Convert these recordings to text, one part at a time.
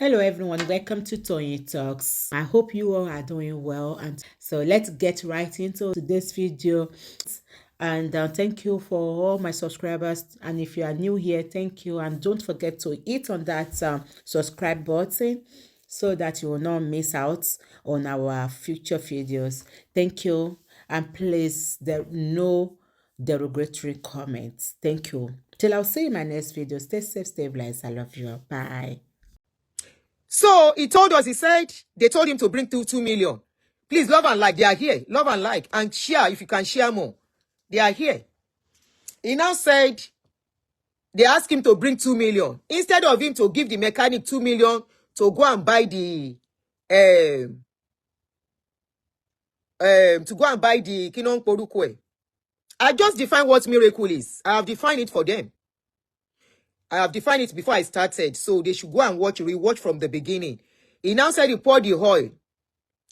Hello everyone, welcome to Tony Talks. I hope you all are doing well, and so let's get right into today's video. And thank you for all my subscribers, and if you are new here, thank you, and don't forget to hit on that subscribe button so that you will not miss out on our future videos. Thank you, and please there no derogatory comments. Thank you. Till I'll see you in my next video. Stay safe, stay blessed. I love you. Bye. So he told us, he said, they told him to bring 2 million. Please, love and like, they are here. Love and like, and share if you can share more. They are here. He now said, they asked him to bring 2 million. Instead of him to give the mechanic 2 million to go and buy the, Kinon Porukwe. I just defined what miracle is. I have defined it for them. I have defined it before I started, so they should go and rewatch from the beginning. He now said he poured the oil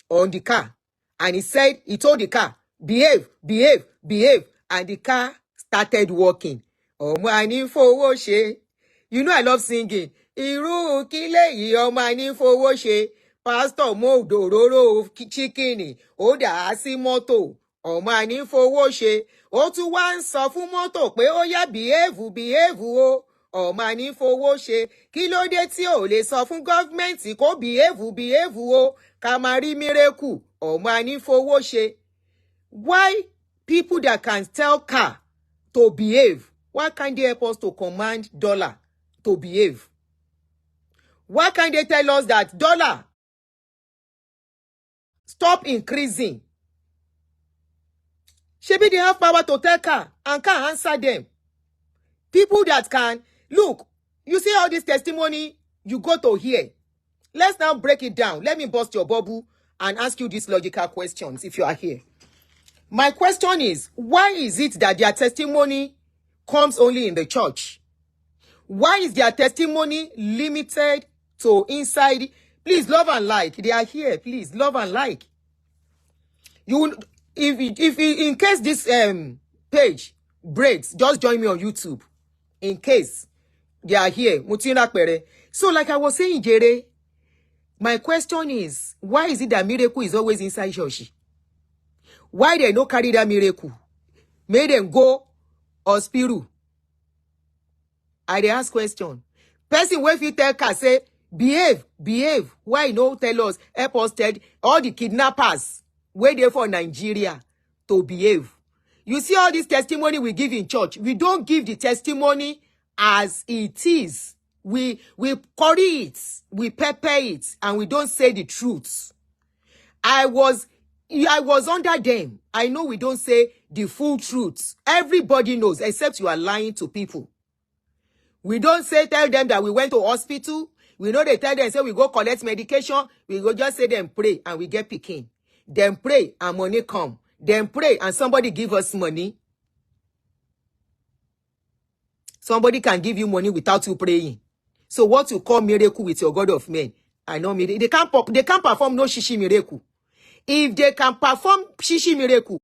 on the car, and he told the car, behave, behave, behave, and the car started walking. Ọmọ àní fowó ṣe. You know I love singing. Irú kílé yìí ọmọ àní fowó ṣe. Pastor mo òdòróró chicken ó dà á sí mọ́tò. Ọmọ àní fowó ṣe. Ó tún wá ń sọ fún mọ́tò pé ó yá behave, behave o. Ọmọ àní fowó ṣe. Kí ló dé tí ò lè sọ fún gọ́ọ̀mẹ̀ntì kó behave, behave o. Ká máa rí miracle. Ọmọ àní fowó ṣe. Why people that can tell car to behave, why can't they help us to command dollar to behave? Why can't they tell us that dollar stop increasing? Maybe they have power to tell car and can answer them. People that can, look, you see all this testimony, you go to hear. Let's now break it down. Let me bust your bubble and ask you these logical questions if you are here. My question is, why is it that their testimony comes only in the church? Why is their testimony limited to inside? Please, love and like. They are here. Please, love and like. If in case this page breaks, just join me on YouTube. In case they are here. So like I was saying, Jere, my question is, why is it that miracle is always inside church? Why they no carry that miracle? Make them go hospital. I dey ask question. Person wey fit tell car say, behave, behave. Why no tell us, help us tell all the kidnappers wey dey for Nigeria to behave? You see all this testimony we give in church. We don't give the testimony as it is. We curry it, we pepper it, and we don't say the truth. I was under them. I know we don't say the full truth. Everybody knows, except you are lying to people. We don't tell them that we went to hospital. We know they tell them, say we go collect medication. We go just say them pray and we get picking. Then pray and money come. Then pray and somebody give us money. Somebody can give you money without you praying. So what you call miracle with your God of men? I know miracle. They can't perform no shishi miracle. If they can perform shishi miracle,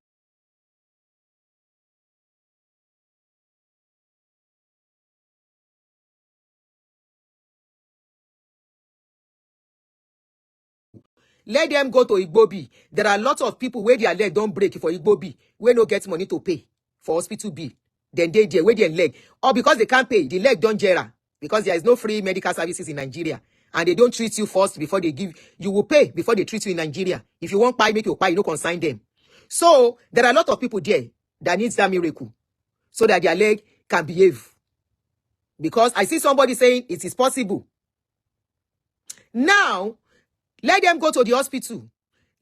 let them go to Igbobi. There are lots of people where their leg don't break for Igbobi, where no get money to pay for hospital bill. Then they where their leg. Or because they can't pay, the leg don't jera. Because there is no free medical services in Nigeria. And they don't treat you first before they give. You will pay before they treat you in Nigeria. If you want pay, make you pay, you don't consign them. So there are a lot of people there that needs that miracle. So that their leg can behave. Because I see somebody saying it is possible. Now, let them go to the hospital.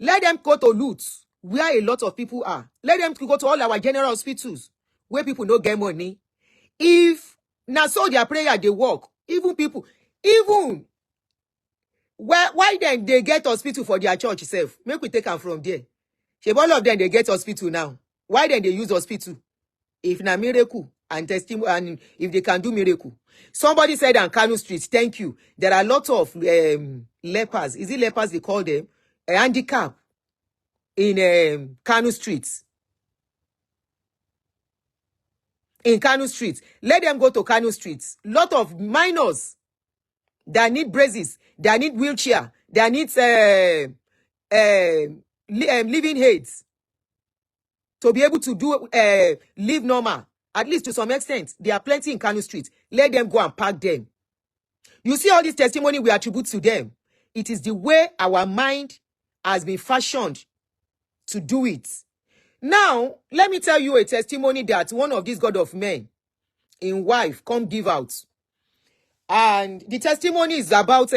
Let them go to Lutz, where a lot of people are. Let them go to all our general hospitals, where people don't get money. If now so their prayer they work, why then they get hospital for their church itself? Make we take them from there. If all of them they get hospital now, why then they use hospital? If na miracle and testimony, and if they can do miracle. Somebody said on Kano Street, thank you. There are a lot of lepers. Is it lepers they call them? A handicap in Kano Street. In Kano Street. Let them go to Kano Street. Lot of minors that need braces, that need wheelchair, that needs living aids to be able to do live normal, at least to some extent. There are plenty in Kano Street. Let them go and pack them. You see all this testimony we attribute to them. It is the way our mind has been fashioned to do it. Now, let me tell you a testimony that one of these God of men in wife come give out. And the testimony is about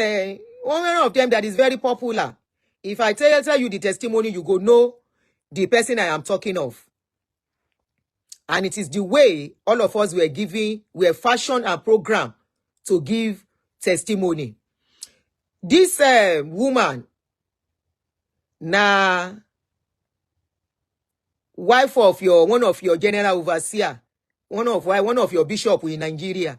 one of them that is very popular. If I tell you the testimony, you go know the person I am talking of. And it is the way all of us were fashioned and programmed to give testimony. This woman, na wife of one of your general overseer, one of your bishop in Nigeria.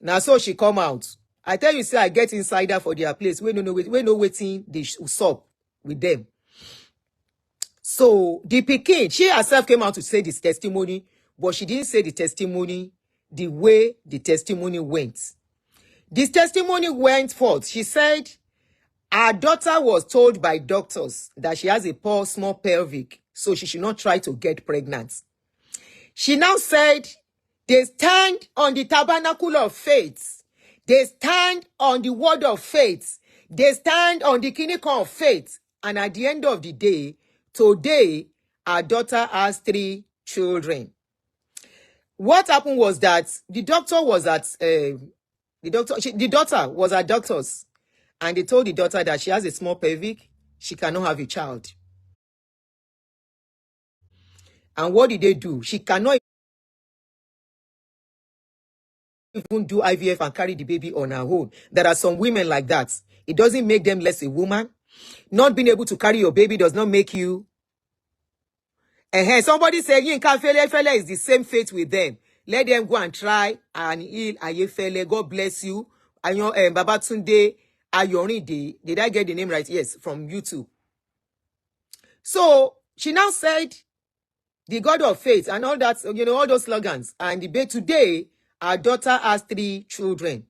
Now so she come out. I tell you, say I get insider for their place. We no waiting they sup with them. So the Pekin, she herself came out to say this testimony, but she didn't say the testimony the way the testimony went. This testimony went forth. She said her daughter was told by doctors that she has a poor small pelvic, so she should not try to get pregnant. She now said they stand on the tabernacle of faith. They stand on the word of faith. They stand on the clinical of faith. And at the end of the day, today, our daughter has 3 children. What happened was that the doctor was at the daughter was at doctor's, and they told the daughter that she has a small pelvic, she cannot have a child. And what did they do? She cannot even do IVF and carry the baby on her own. There are some women like that. It doesn't make them less a woman. Not being able to carry your baby does not make you. Somebody say Yinka Fele is the same fate with them. Let them go and try and heal Ayefele. God bless you. Babatunde Ayorinde. Did I get the name right? Yes, from YouTube. So she now said the God of faith and all that, all those slogans. And today, our daughter has 3 children.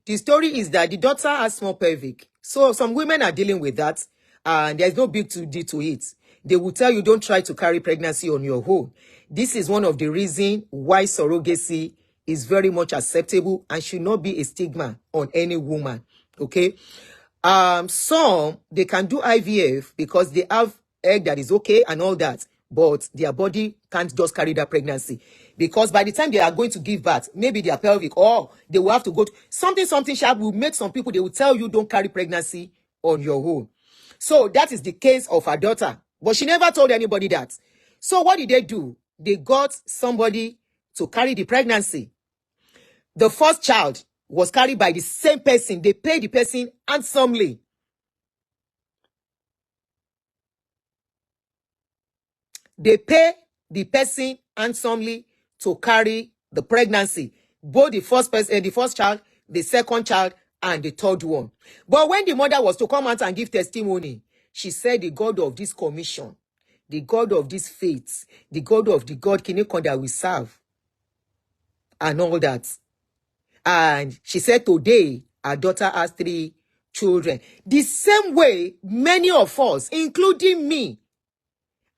The story is that the daughter has small pelvic. So some women are dealing with that, and there's no big deal to it. They will tell you don't try to carry pregnancy on your own. This is one of the reasons why surrogacy is very much acceptable and should not be a stigma on any woman. Okay? Some, they can do IVF because they have egg that is okay and all that, but their body can't just carry that pregnancy. Because by the time they are going to give birth, maybe their pelvic, or they will have to go to something sharp will make some people, they will tell you don't carry pregnancy on your own. So that is the case of her daughter. But she never told anybody that. So what did they do? They got somebody to carry the pregnancy. The first child was carried by the same person. They paid the person handsomely. They pay the person handsomely to carry the pregnancy. Both the first person, the first child, the second child, and the third one. But when the mother was to come out and give testimony, she said the God of this commission, the God of this faith, the God of the God Kinekon that we serve, and all that. And she said today, our daughter has 3 children. The same way many of us, including me,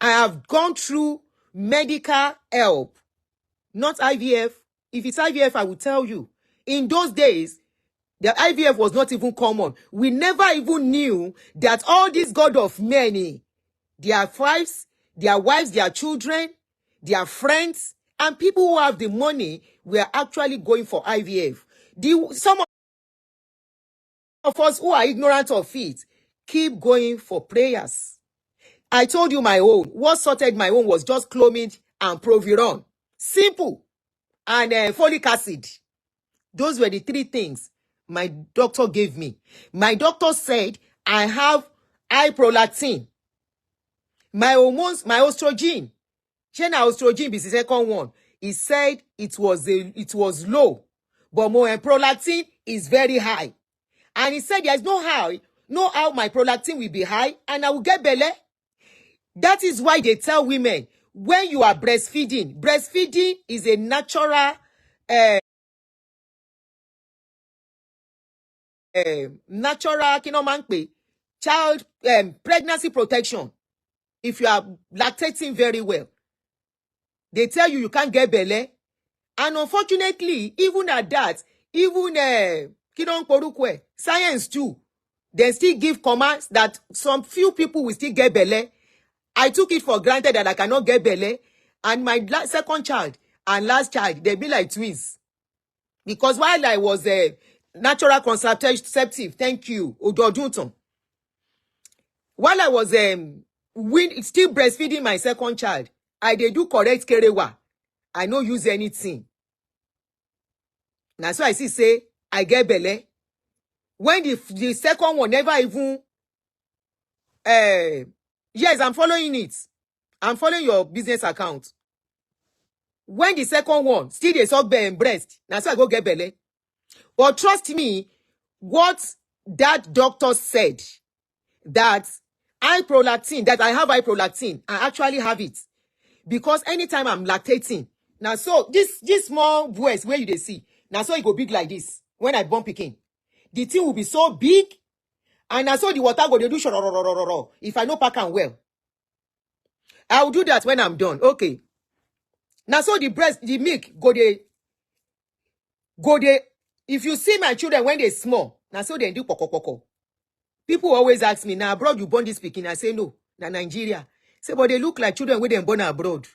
I have gone through medical help, not IVF. If it's IVF, I will tell you. In those days, the IVF was not even common. We never even knew that all these God of many, their wives, their children, their friends, and people who have the money were actually going for IVF. Some of us who are ignorant of it keep going for prayers. I told you my own. What sorted my own was just Clomid and Proviron. Simple. And folic acid. Those were the 3 things my doctor gave me. My doctor said I have high prolactin. My hormones, my estrogen. Shena estrogen is the second one. He said it was low. But my prolactin is very high. And he said there's no how my prolactin will be high and I will get belly. That is why they tell women, when you are breastfeeding is a natural natural kí ló máa ń pè child pregnancy protection. If you are lactating very well, they tell you can't get belle. And unfortunately, even at that, even kí ló ń porúkọ ẹ̀, science too, they still give commands that some few people will still get belle. I took it for granted that I cannot get belle. And my second child and last child, they be like twins. Because while I was a natural contraceptive, thank you, Ododunton. While I was still breastfeeding my second child, I did do correct kerewa. I no use anything. That's why I say I get belle. When the second one never even yes, I'm following it. I'm following your business account. When the second one still dey suck breast, that's why I go get belle. But trust me, what that doctor said, that prolactin, that I have prolactin, I actually have it. Because anytime I'm lactating, now so this small breast where you dey see, now so it go big like this. When I born pikin, the thing will be so big, and now so the water go dey do shorororororo. If I no pack am well, I will do that when I'm done. Okay. Now so the breast, the milk go dey. If you see my children when they small, now so they do poko. People always ask me, now abroad you born this pikin? I say no, na Nigeria. Say, but they look like children when they born abroad.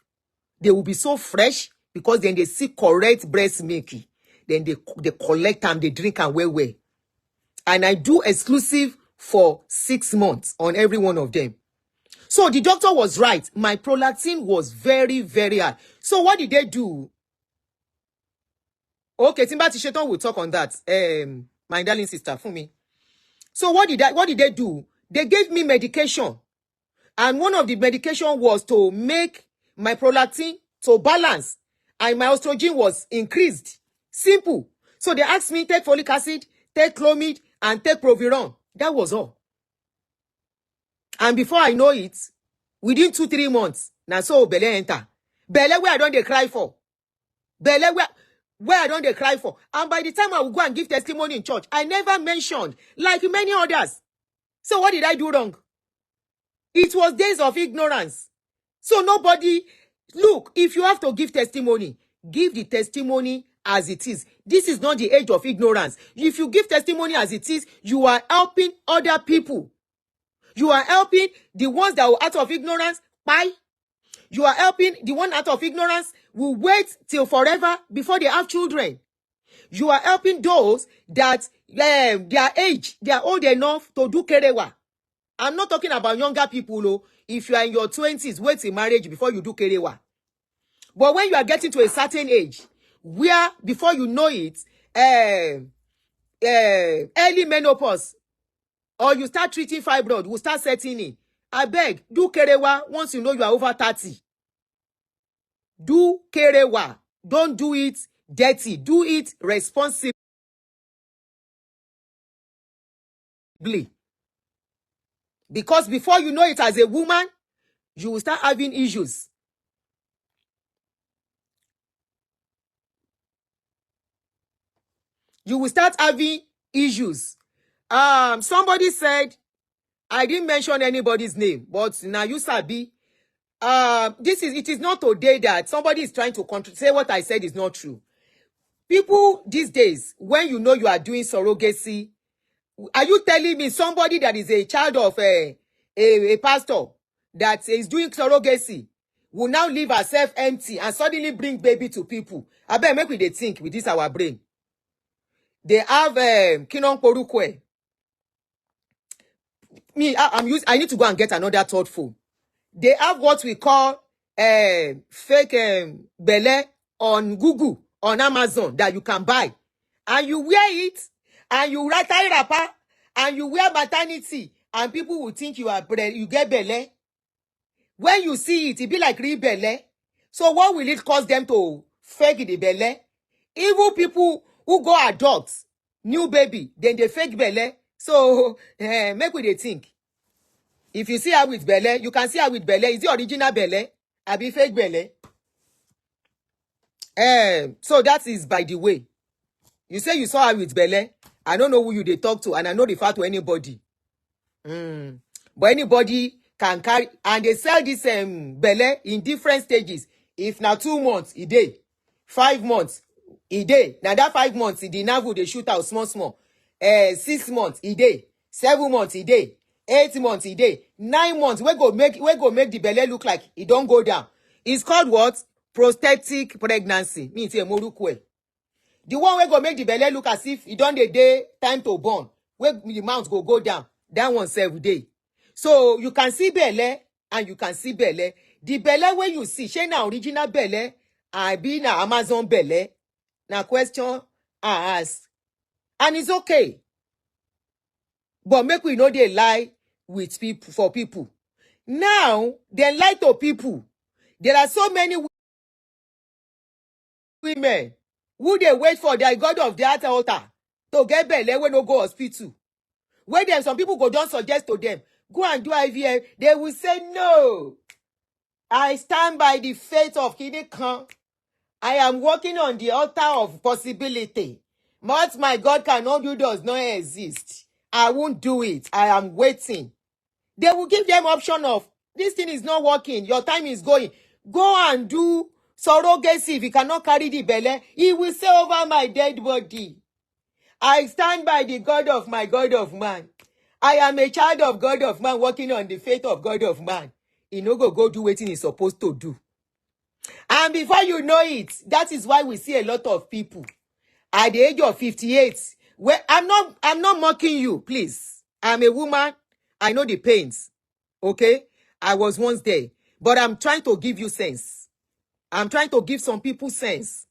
They will be so fresh because then they see correct breast milk. Then they collect them, they drink and well. And I do exclusive for 6 months on every one of them. So the doctor was right. My prolactin was very, very high. So what did they do? Okay, Timba Tisheton will talk on that. My darling sister, for me. So what did they do? They gave me medication. And one of the medication was to make my prolactin to balance. And my estrogen was increased. Simple. So they asked me, take folic acid, take Clomid, and take Proviron. That was all. And before I know it, within 2-3 months, now so belle enter. Belle where I don't they cry for. Belle where I don't they cry for. And by the time I will go and give testimony in church, I never mentioned, like many others. So what did I do wrong? It was days of ignorance. So nobody, look, if you have to give testimony, give the testimony as it is. This is not the age of ignorance. If you give testimony as it is, you are helping other people. You are helping the ones that were out of ignorance. Bye. You are helping the one out of ignorance will wait till forever before they have children. You are helping those that their age, they are old enough to do kerewa. I'm not talking about younger people, though. If you are in your 20s, wait till marriage before you do kerewa. But when you are getting to a certain age, where before you know it, early menopause, or you start treating fibroid, will start setting in. I beg, do kerewa once you know you are over 30. Do kerewa. Don't do it dirty. Do it responsibly. Because before you know it as a woman, you will start having issues. You will start having issues. Somebody said, I didn't mention anybody's name, but now you sabi. It is not today that somebody is trying to say what I said is not true. People these days, when you know you are doing surrogacy, are you telling me somebody that is a child of a pastor that is doing surrogacy will now leave herself empty and suddenly bring baby to people? I bet make we dey think with this our brain. They have Kinon Porukwe. I need to go and get another third phone. They have what we call fake belle on Google, on Amazon that you can buy. And you wear it, and you tie wrapper, and you wear maternity, and people will think you get belle. When you see it, it be like real belle. So what will it cause them to fake the belle? Even people who go adopt new baby, then they fake belle. So make we dey think. If you see her with belle, you can see her with belle. Is the original belle? I be fake belle. So that is by the way. You say you saw her with belle. I don't know who you they talk to, and I no refer to anybody. But anybody can carry, and they sell this belle in different stages. If now 2 months a day, 5 months a day. Now that 5 months the navel they shoot out small. 6 months a day, 7 months a day, 8 months a day, 9 months. We go make the belle look like it don't go down. It's called what? Prosthetic pregnancy. Me say morukwe. The one we go make the belle look as if it don't the day time to born. Where the mount go down. That one 7 day. So you can see belle and you can see belle. The belle where you see, she na original belle, I be na Amazon belle. Na question I ask. And it's okay. But make we know they lie with people for people. Now, they lie to people. There are so many women who they wait for their God of the altar to get belle when no go hospital. Where them some people go don't suggest to them, go and do IVF. They will say no. I stand by the faith of Kinekan. I am working on the altar of possibility. What my God cannot do does not exist. I won't do it. I am waiting. They will give them option of, this thing is not working. Your time is going. Go and do surrogacy. If you cannot carry the belle, he will say over my dead body. I stand by the God of my God of man. I am a child of God of man working on the faith of God of man. He no go do what he's supposed to do. And before you know it, that is why we see a lot of people at the age of 58. Where I'm not mocking you, please. I'm a woman. I know the pains. Okay? I was once there. But I'm trying to give you sense. I'm trying to give some people sense.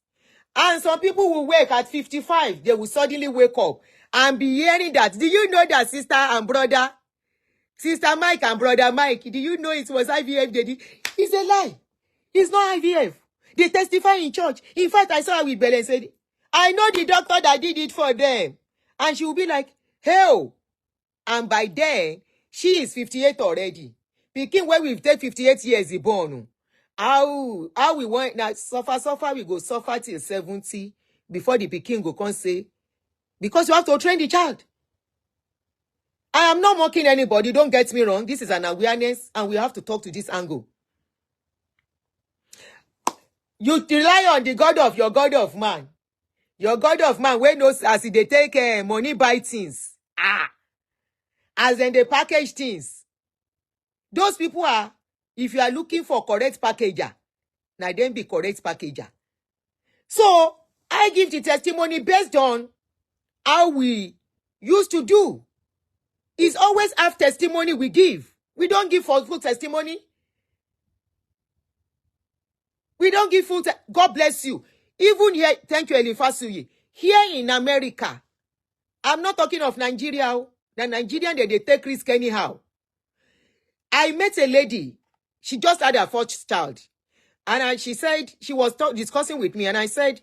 And some people will wake at 55. They will suddenly wake up and be hearing that. Do you know that sister and brother? Sister Mike and brother Mike. Do you know it was IVF they did? It's a lie. It's not IVF. They testify in church. In fact, I saw her with Belle and said, I know the doctor that did it for them. And she will be like, hell. And by then, she is 58 already. Pikin when we take 58 years he born. How we want now suffer, we go suffer till 70 before the pikin go come say, because you have to train the child. I am not mocking anybody, don't get me wrong. This is an awareness and we have to talk to this angle. You rely on the God of your God of man. Your God of man, when knows as they take money buy things. As then they package things. Those people are, if you are looking for correct packager, now then be correct packager. So, I give the testimony based on how we used to do. It's always half testimony we give. We don't give full testimony. We don't give full God bless you. Even here, thank you, Elifasuyi. Here in America, I'm not talking of Nigeria. The Nigerian, they take risk anyhow. I met a lady. She just had her first child. And she said, she was discussing with me. And I said,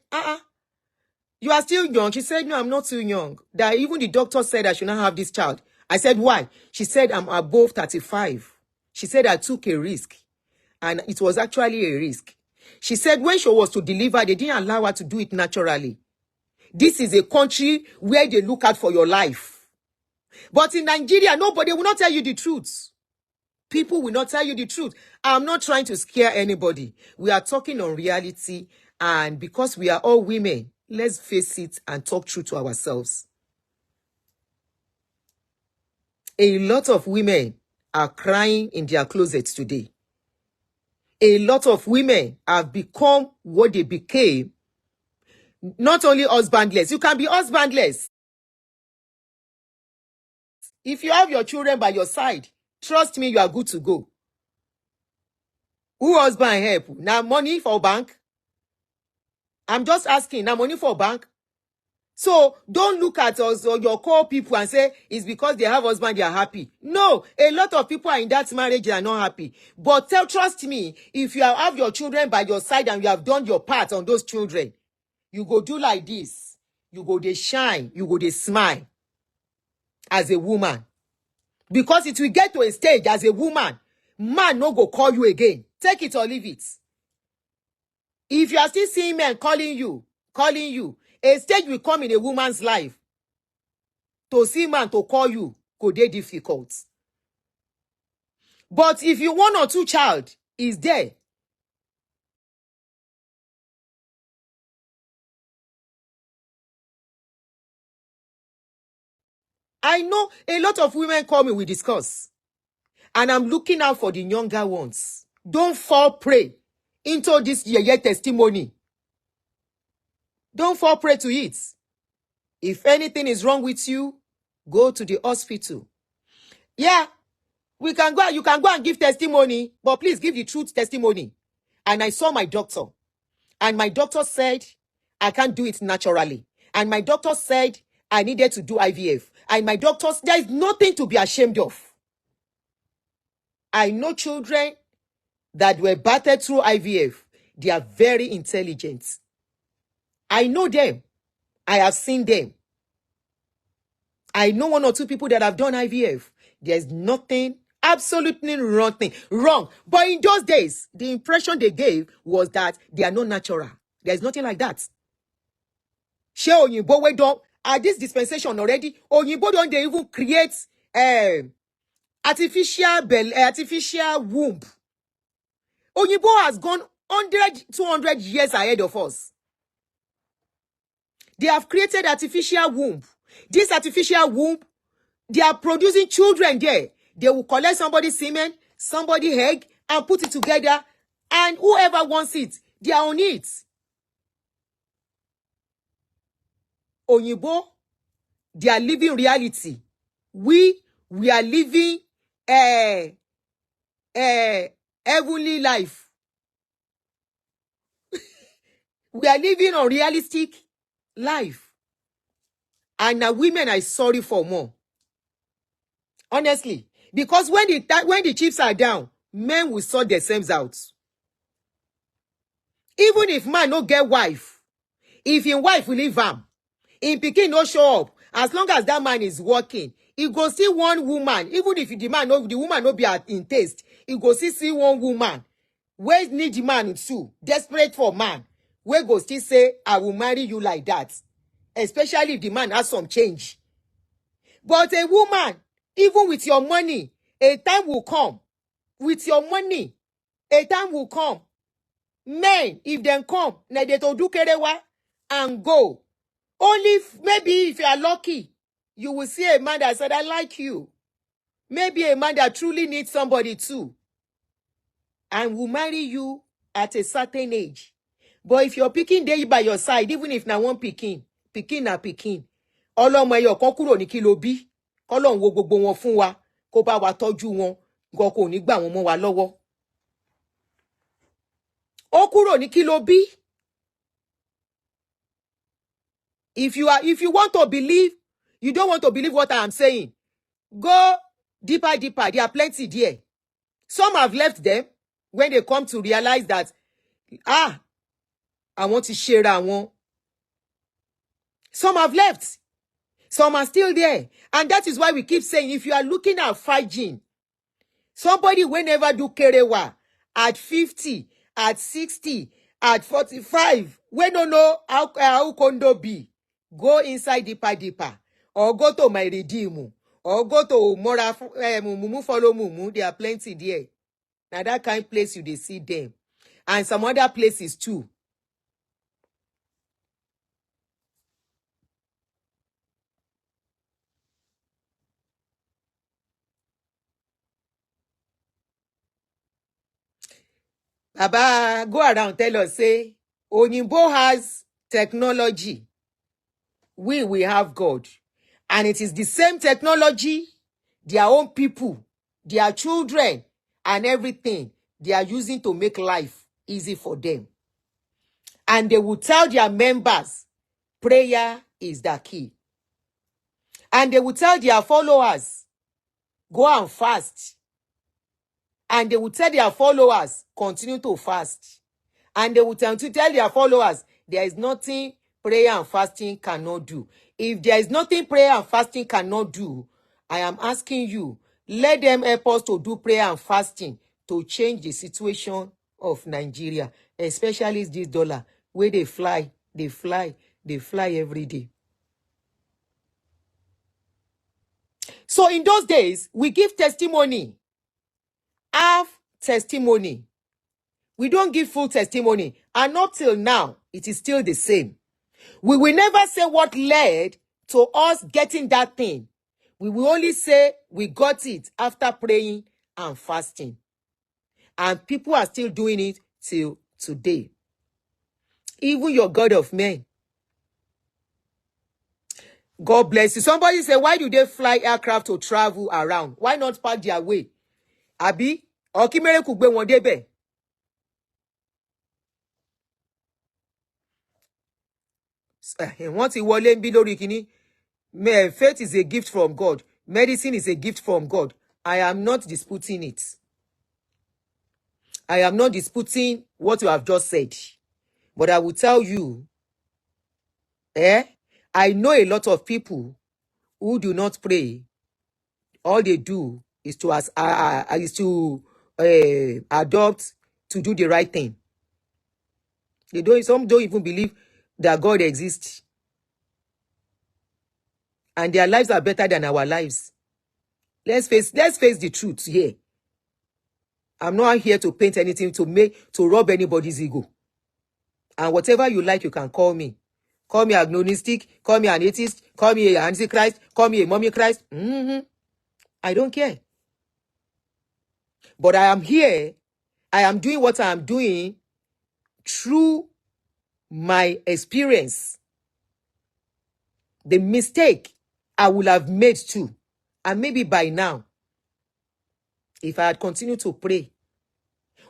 you are still young. She said, no, I'm not too young. That even the doctor said I should not have this child. I said, why? She said, I'm above 35. She said, I took a risk. And it was actually a risk. She said, when she was to deliver, they didn't allow her to do it naturally. This is a country where they look out for your life. But in Nigeria, nobody will not tell you the truth. People will not tell you the truth. I'm not trying to scare anybody. We are talking on reality. And because we are all women, let's face it and talk true to ourselves. A lot of women are crying in their closets today. A lot of women have become what they became. Not only husbandless. You can be husbandless. If you have your children by your side, trust me, you are good to go. Who husband help? Now money for bank? I'm just asking, now money for bank? So don't look at us or your core people and say it's because they have husband, they are happy. No, a lot of people are in that marriage, they are not happy. But trust me, if you have your children by your side and you have done your part on those children, you go do like this. You go they shine, you go they smile as a woman. Because it will get to a stage as a woman, man no go call you again. Take it or leave it. If you are still seeing men calling you, a stage will come in a woman's life. to see man to call you could dey difficult. But if you 1 or 2 child is there, I know a lot of women call me, we discuss. And I'm looking out for the younger ones. Don't fall prey into this yeye testimony. Don't fall prey to it. If anything is wrong with you, go to the hospital. Yeah, you can go and give testimony, but please give the truth testimony. And I saw my doctor. And my doctor said, I can't do it naturally. And my doctor said, I needed to do IVF. And my doctor, there is nothing to be ashamed of. I know children that were battered through IVF. They are very intelligent. I know them. I have seen them. I know 1 or 2 people that have done IVF. There's nothing, absolutely wrong. But in those days, the impression they gave was that they are not natural. There's nothing like that. Ṣé òyìnbó we don't at this dispensation already? Òyìnbó don't they even create artificial womb? Òyìnbó has gone 100, 200 years ahead of us. They have created artificial womb. This artificial womb, they are producing children there. They will collect somebody's semen, somebody's egg, and put it together. And whoever wants it, they are on it. Òyìnbó, they are living reality. We are living heavenly life. We are living a realistic life. And now women are sorry for more. Honestly. Because when the chips are down, men will sort themselves out. Even if man no get wife, if his wife will leave him, in pikin no show up, as long as that man is working, he go see one woman, even if the woman no be in taste, he go see one woman, wey need the man too, desperate for man, wey go still say, I will marry you like that, especially if the man has some change. But a woman, even with your money, a time will come, with your money, a time will come. Men, if they come, na they to do kerewa and go. Only maybe if you are lucky, you will see a man that said, I like you. Maybe a man that truly needs somebody too. And will marry you at a certain age. But if you're picking day by your side, even if na one picking na picking. Ọlọ́mọ ẹyọ kan kúrò ní kí ló bí. K'Ọlọ́run wo gbogbo wọn fún wa. Kó bá wa tọ́jú wọn. Nǹkan kò ní gbà wọ́n mọ́ wa lọ́wọ́. Ó kúrò ní kí ló bí. If you want to believe, you don't want to believe what I am saying, go deeper. There are plenty there. Some have left them when they come to realize that, I want to share that one. Some have left. Some are still there. And that is why we keep saying, if you are looking at fighting, somebody will never do kerewa at 50, at 60, at 45. We don't know how kondo be. Go inside deeper. Or go to my redeem. Or go to Mora Mumu follow Mumu. There are plenty there. Now that kind of place you they see them. And some other places too. Baba, go around, tell us, say, Oyinbo has technology. We have God. And it is the same technology, their own people, their children, and everything they are using to make life easy for them. And they will tell their members, prayer is the key. And they will tell their followers, go and fast. And they will tell their followers, continue to fast. And they will tell their followers, there is nothing prayer and fasting cannot do. If there is nothing prayer and fasting cannot do, I am asking you, let them help us to do prayer and fasting to change the situation of Nigeria, especially this dollar, where they fly every day. So in those days, we give testimony, half testimony. We don't give full testimony. And up till now, it is still the same. We will never say what led to us getting that thing. We will only say we got it after praying and fasting. And people are still doing it till today. Even your God of men. God bless you. Somebody say, why do they fly aircraft to travel around? Why not park their way? Abi, Okimere kugbe won debe. Wọ́n ti wọlé ń bí lórí kíní. Faith is a gift from God. Medicine is a gift from God. I am not disputing it. I am not disputing what you have just said. But I will tell you, I know a lot of people who do not pray. All they do is to adopt to do the right thing. Some don't even believe that God exists. And their lives are better than our lives. Let's face the truth here. I'm not here to paint anything to rob anybody's ego. And whatever you like, you can call me. Call me agnostic, call me an atheist, call me an antichrist, call me a mummy Christ. I don't care. But I am here. I am doing what I am doing through my experience. The mistake I would have made too. And maybe by now, if I had continued to pray,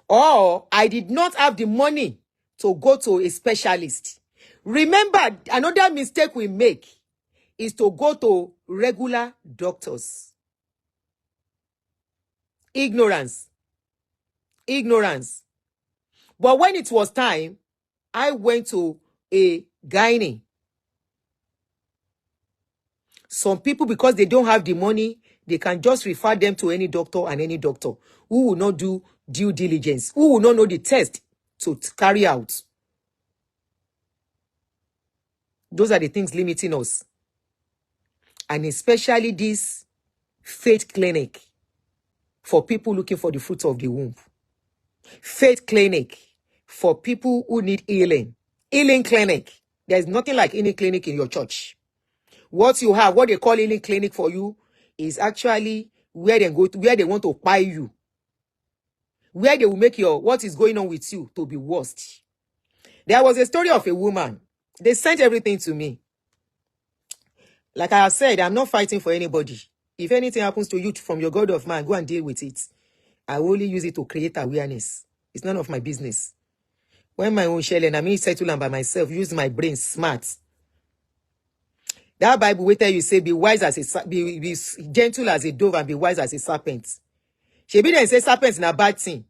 or I did not have the money to go to a specialist. Remember, another mistake we make is to go to regular doctors. Ignorance. But when it was time, I went to a gynae. Some people, because they don't have the money, they can just refer them to any doctor, and any doctor who will not do due diligence, who will not know the test to carry out. Those are the things limiting us. And especially this faith clinic for people looking for the fruit of the womb. Faith clinic for people who need healing. Healing clinic. There's nothing like healing clinic in your church. What you have, what they call healing clinic for you, is actually where they go to, where they want to buy you. Where they will make what is going on with you to be worst. There was a story of a woman. They sent everything to me. Like I have said, I'm not fighting for anybody. If anything happens to you from your God of man, go and deal with it. I will only use it to create awareness. It's none of my business. When my own shell and I mean settle and by myself, use my brain smart. That Bible will tell you, say, be wise as be gentle as a dove and be wise as a serpent. She be then say serpents is a bad thing.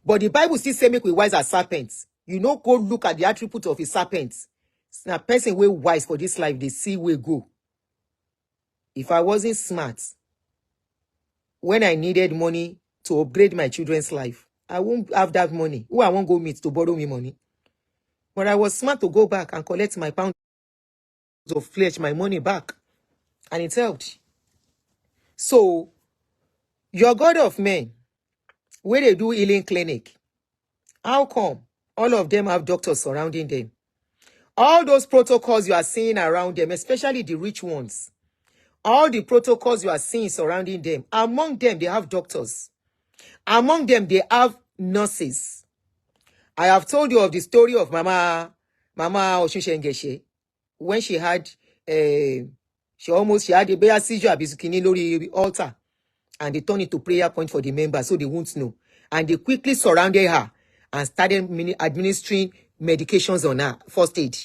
But the Bible still say make we wise as serpents. You know, go look at the attribute of a serpent. Now, person way wise for this life, they see where go. If I wasn't smart, when I needed money to upgrade my children's life, I won't have that money. Who I won't go meet to borrow me money. But I was smart to go back and collect my pounds of flesh, my money back. And it helped. So, your God of men, where they do healing clinic, how come all of them have doctors surrounding them? All those protocols you are seeing around them, especially the rich ones, all the protocols you are seeing surrounding them, among them, they have doctors. Among them, they have nurses. I have told you of the story of Mama Oshushengeshe. When she had, she had a bear seizure at the altar. And they turned it to prayer point for the members so they won't know. And they quickly surrounded her and started administering medications on her, first aid.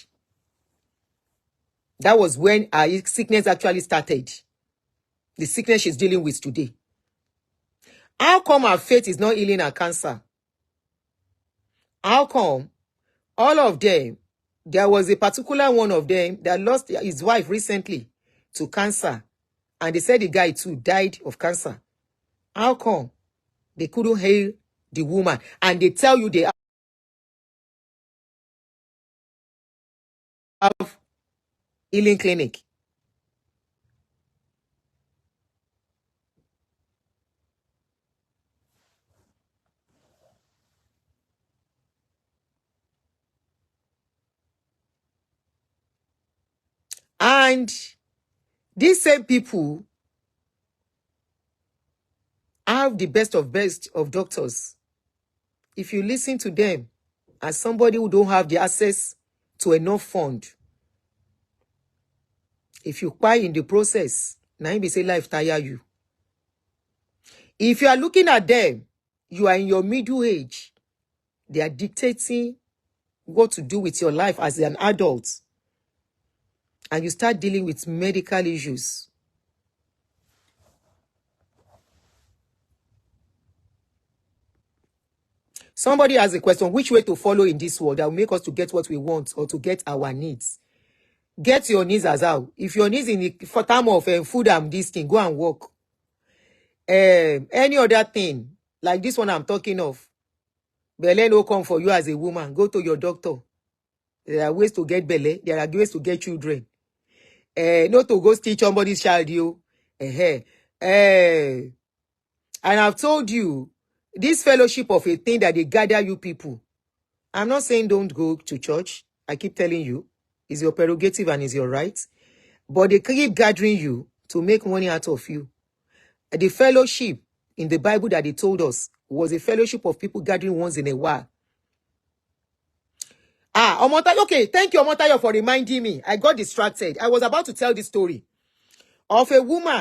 That was when her sickness actually started. The sickness she's dealing with today. How come her faith is not healing her cancer? How come all of them, there was a particular one of them that lost his wife recently to cancer. And they said the guy too died of cancer. How come they couldn't heal the woman? And they tell you they have healing clinic. And these same people have the best of doctors. If you listen to them as somebody who don't have the access to enough fund, if you buy in the process, now be say life tire you. If you are looking at them, you are in your middle age. They are dictating what to do with your life as an adult. And you start dealing with medical issues. Somebody has a question, which way to follow in this world that will make us to get what we want or to get our needs? Get your needs as out. If your needs in the for time of food and this thing, go and work. Any other thing, like this one I'm talking of, belle no come for you as a woman. Go to your doctor. There are ways to get belle. There are ways to get children. Not to go steal somebody's child, you. And I've told you, this fellowship of a thing that they gather you people. I'm not saying don't go to church. I keep telling you, it's your prerogative and it's your right. But they keep gathering you to make money out of you. The fellowship in the Bible that they told us was a fellowship of people gathering once in a while. Omotayo, okay, thank you, Omotayo, for reminding me. I got distracted. I was about to tell the story of a woman